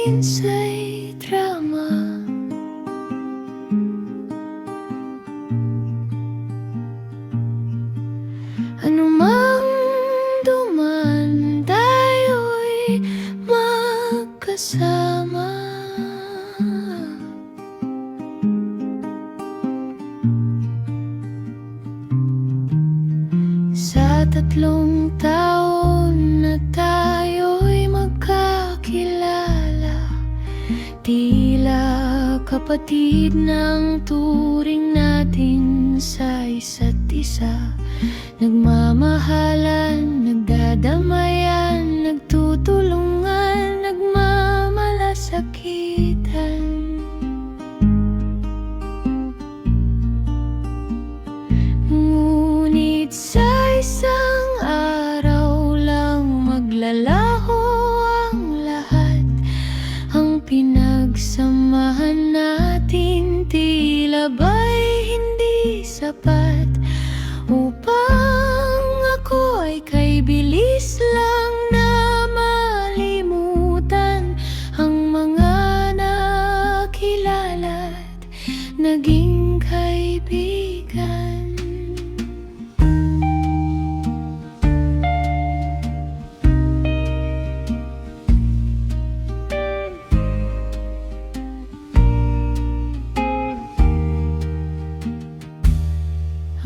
minsa'y drama. Anumang duman, tayo'y magkasama. Sa 3 taon na tayo'y magkakilala, tila kapatid ng turing natin sa isa't isa. Nagmamahalan, nagdadamayan, nagtutulungan, nagmamalasakitan. Ngunit sa isang araw lang maglalaho ang lahat. Ang pinagsamahan natin tila ba'y hindi sapat upang ako ay kay bilis lang na malimutan ang mga nakilala't naging kaibigan.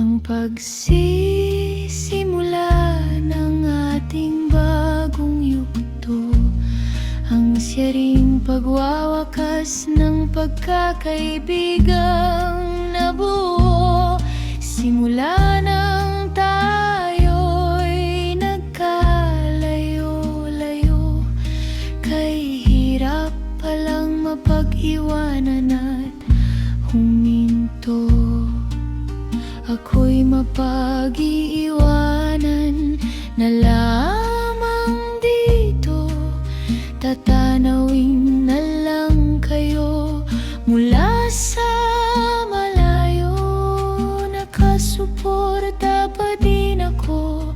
Ang pagsisimula ng ating bagong yugto, ang siya ring pagwawakas ng pagkakaibigang nabuo. Simula nang tayo'y nagkalayo-layo, kay hirap palang mapag-iwanan at huminto. Ako'y mapag-iiwanan na lamang dito. Tatanawin na lang kayo mula sa malayo. Nakasuporta pa din ako